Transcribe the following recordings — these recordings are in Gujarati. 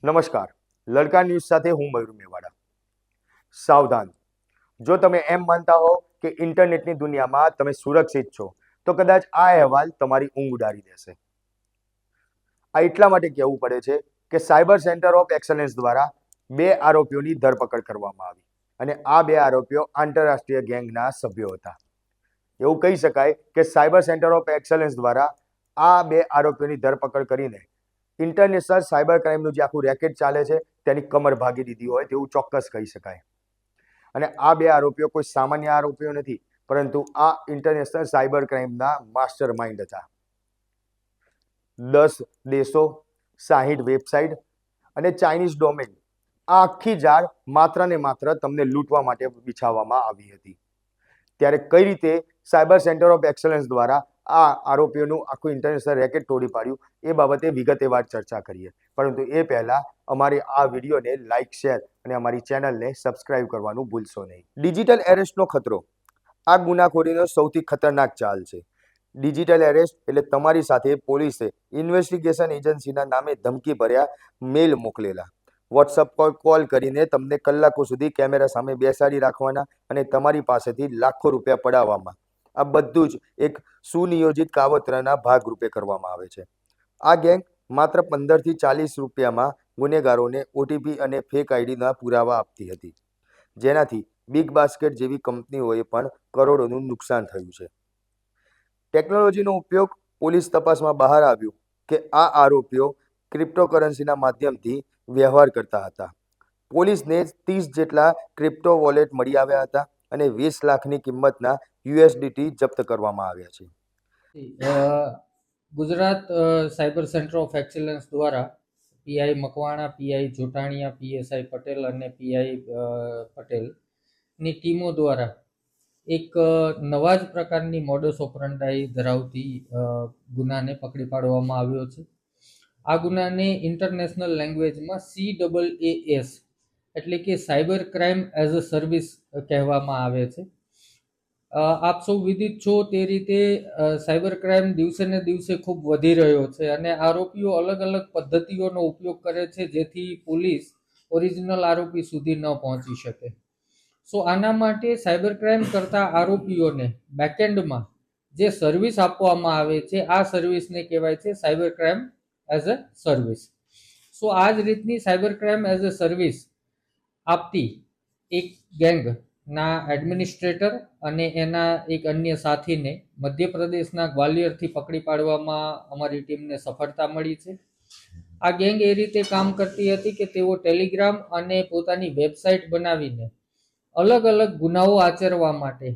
નમસ્કાર, લડકા ન્યૂઝ સાથે હું મયુર મેવાડા। સાવધાન, જો તમે એમ માનતા હો કે ઇન્ટરનેટની દુનિયામાં તમે સુરક્ષિત છો, તો કદાચ આ અહેવાલ તમારી ઊંઘ ઉડાડી દેશે। આ એટલા માટે કહેવું પડે છે કે સાયબર સેન્ટર ઓફ એક્સલન્સ દ્વારા 2 આરોપીઓની ધરપકડ કરવામાં આવી અને આ 2 આરોપીઓ આંતરરાષ્ટ્રીય ગેંગના સભ્યો હતા। એવું કહી શકાય કે સાયબર સેન્ટર ઓફ એક્સલન્સ દ્વારા આ 2 આરોપીઓની ધરપકડ કરીને ઇન્ટરનેશનલ સાયબર ક્રાઇમનું જે આખું રેકેટ ચાલે છે તેની કમર ભાગી દીધી હોય તેવું ચોક્કસ કહી શકાય। અને આ 2 આરોપીઓ કોઈ સામાન્ય આરોપીઓ નથી, પરંતુ આ ઇન્ટરનેશનલ સાયબર ક્રાઇમના માસ્ટર માઇન્ડ હતા। 10 દેશો, 60 વેબસાઇટ અને ચાઇનીઝ ડોમેન, આ આખી જાળ માત્ર ને માત્ર તમને લૂંટવા માટે બિછાવવામાં આવી હતી। ત્યારે કઈ રીતે સાયબર સેન્ટર ઓફ એક્સલન્સ દ્વારા આ આરોપીઓનું આખું ઇન્ટરનેશનલ રેકેટ તોડી પાડ્યું એ બાબતે વિગતવાર ચર્ચા કરીએ, પરંતુ એ પહેલા અમારી આ વિડીયોને લાઇક, શેર અને અમારી ચેનલને સબસ્ક્રાઇબ કરવાનું ભૂલશો નહીં। ડિજિટલ એરેસ્ટનો ખતરો આ ગુનાખોરીનો સૌથી ખતરનાક ચાલ છે। ડિજિટલ એરેસ્ટ એટલે તમારી સાથે પોલીસે ઇન્વેસ્ટિગેશન એજન્સીના નામે ધમકી ભર્યા મેલ મોકલેલા, વોટ્સઅપ કોલ કરીને તમને કલાકો સુધી કેમેરા સામે બેસાડી રાખવાના અને તમારી પાસેથી લાખો રૂપિયા પડાવવામાં, આ બધું જ એક સુનિયોજિત કાવતરાના ભાગરૂપે કરવામાં આવે છે। આ ગેંગ માત્ર 15 થી 40 રૂપિયામાં ગુનેગારોને ઓટીપી અને ફેક આઈડીના પુરાવા આપતી હતી, જેનાથી બિગ બાસ્કેટ જેવી કંપનીઓએ પણ કરોડોનું નુકસાન થયું છે। ટેકનોલોજીનો ઉપયોગ પોલીસ તપાસમાં બહાર આવ્યું કે આ આરોપીઓ ક્રિપ્ટોકરન્સીના માધ્યમથી વ્યવહાર કરતા હતા। પોલીસને 30 જેટલા ક્રિપ્ટો વોલેટ મળી આવ્યા હતા અને 20 લાખની કિંમતના યુએસડીટી જપ્ત કરવામાં આવ્યા છે। Gujarat cyber centre of excellence દ્વારા PI Makwana, PI Jotaniya, PSI Patel અને પીઆઈ પટેલની ટીમો દ્વારા એક નવા જ પ્રકારની મોડસ ઓપરન્ડાઈ ધરાવતી ગુનાને પકડી પાડવામાં આવ્યો છે। આ ગુનાને ઇન્ટરનેશનલ લેંગ્વેજમાં CAAS એટલે કે cyber crime as a service કહેવામાં આવે છે। આપ સૌ વિદિત છો તે રીતે સાયબર ક્રાઇમ દિવસે ને દિવસે ખૂબ વધી રહ્યો છે અને આરોપીઓ અલગ અલગ પદ્ધતિઓનો ઉપયોગ કરે છે જેથી પોલીસ ઓરિજિનલ આરોપી સુધી ન પહોંચી શકે। સો આના માટે સાયબર ક્રાઇમ કરતા આરોપીઓને બેકએન્ડમાં જે સર્વિસ આપવામાં આવે છે આ સર્વિસને કહેવાય છે cyber crime as a service. So આ જ રીતની cyber crime as a service આપતી એક ગેંગના એડમિનિસ્ટ્રેટર અને એના એક અન્ય સાથીને મધ્યપ્રદેશના ગ્વાલિયરથી પકડી પાડવામાં અમારી ટીમને સફળતા મળી છે। આ ગેંગ એ રીતે કામ કરતી હતી કે તેઓ ટેલિગ્રામ અને પોતાની વેબસાઇટ બનાવીને અલગ અલગ ગુનાઓ આચરવા માટે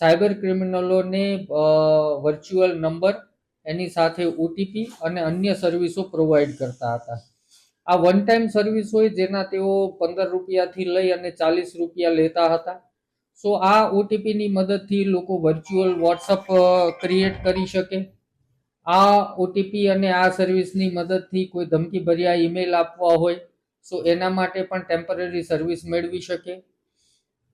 સાયબર ક્રિમિનલોને વર્ચ્યુઅલ નંબર, એની સાથે ઓટીપી અને અન્ય સર્વિસો પ્રોવાઈડ કરતા હતા। આ વન ટાઈમ સર્વિસ હોય જેના તેઓ 15 રૂપિયાથી લઈ અને 40 રૂપિયા લેતા હતા। સો આ ઓટીપીની મદદથી લોકો વર્ચ્યુઅલ વોટ્સઅપ ક્રિએટ કરી શકે। આ ઓટીપી અને આ સર્વિસની મદદથી કોઈ ધમકી ભર્યા ઈમેલ આપવા હોય સો એના માટે પણ ટેમ્પરરી સર્વિસ મેળવી શકે।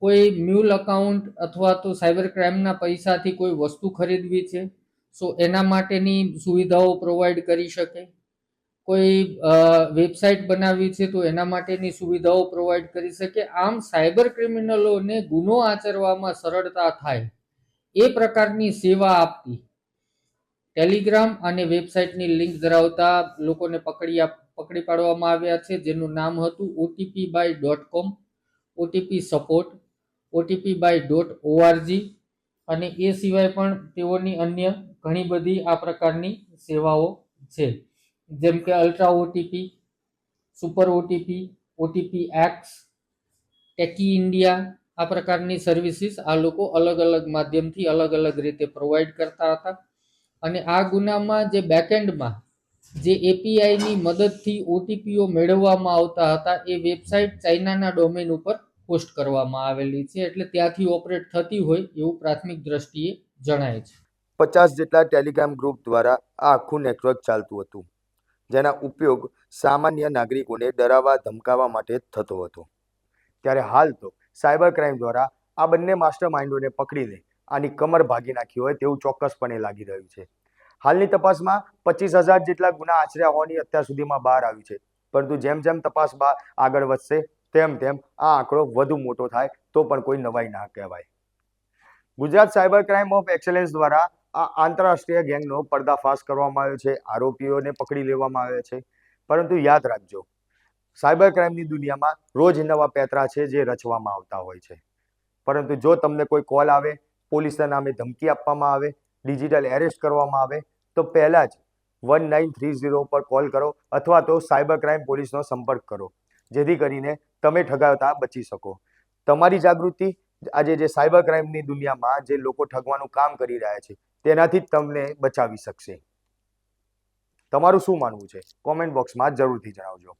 કોઈ મ્યુલ અકાઉન્ટ અથવા તો સાયબર ક્રાઇમના પૈસાથી કોઈ વસ્તુ ખરીદવી છે સો એના માટેની સુવિધાઓ પ્રોવાઈડ કરી શકે। કોઈ વેબસાઇટ બનાવવી છે તો એના માટેની સુવિધાઓ પ્રોવાઈડ કરી શકે। આમ સાયબર ક્રિમિનલોને ગુનો આચરવામાં સરળતા થાય એ પ્રકારની સેવા આપતી ટેલિગ્રામ અને વેબસાઇટની લિંક ધરાવતા લોકોને પકડી પાડવામાં આવ્યા છે, જેનું નામ હતું otpbuy.com, ઓટીપી સપોર્ટ, otpbuy.org અને એ સિવાય પણ તેઓની અન્ય ઘણી બધી આ પ્રકારની સેવાઓ છે, જેમ કે ultra OTP, super OTP, OTP x, techie India, આ પ્રકારની સર્વિસીસ આ લોકો અલગ અલગ માધ્યમથી અલગ અલગ રીતે પ્રોવાઈડ કરતા હતા। અને આ ગુનામાં જે બેકએન્ડમાં જે એપીઆઈની મદદથી ઓટીપીઓ મેળવવામાં આવતા હતા એ વેબસાઇટ ચાઇનાના ડોમેન ઉપર પોસ્ટ કરવામાં આવેલી છે, એટલે ત્યાંથી ઓપરેટ થતી હોય એવું પ્રાથમિક દ્રષ્ટિએ જણાય છે। 50 જેટલા ટેલિગ્રામ ગ્રુપ દ્વારા આ આખું નેટવર્ક ચાલતું હતું, જેના ઉપયોગ સામાન્ય નાગરિકોને ડરાવવા ધમકાવવા માટે થતો હતો। ત્યારે હાલ તો સાયબર ક્રાઇમ દ્વારા આ બંને માસ્ટર માઇન્ડોને પકડીને આની કમર ભાગી નાખી હોય તેવું ચોક્કસપણે લાગી રહ્યું છે। હાલની તપાસમાં 25,000 જેટલા ગુના આચર્યા હોવાની અત્યાર સુધીમાં બહાર આવ્યું છે। પરંતુ જેમ જેમ તપાસ આગળ વધશે તેમ તેમ આ આંકડો વધુ મોટો થાય તો પણ કોઈ નવાઈ ના કહેવાય. Gujarat cyber crime of excellence દ્વારા આ આંતરરાષ્ટ્રીય ગેંગનો પર્દાફાશ કરવામાં આવ્યો છે. આરોપીઓને પકડી લેવામાં આવ્યા છે. પરંતુ યાદ રાખજો, સાયબર ક્રાઇમની દુનિયામાં રોજ નવા પેતરા છે જે રચવામાં આવતા હોય છે. પરંતુ જો તમને કોઈ કોલ આવે, પોલીસના નામે ધમકી આપવામાં આવે, ડિજિટલ એરેસ્ટ કરવામાં આવે તો પહેલાં જ 1930 પર કોલ કરો અથવા તો સાયબર ક્રાઇમ પોલીસનો સંપર્ક કરો, જેથી કરીને તમે ઠગાવતા બચી શકો. તમારી જાગૃતિ આજે જે સાયબર ક્રાઇમની દુનિયામાં જે લોકો ઠગવાનું કામ કરી રહ્યા છે તેનાથી જ તમને બચાવી શકશે. તમારું શું માનવું છે? કોમેન્ટ બોક્સમાં જરૂરથી જણાવજો.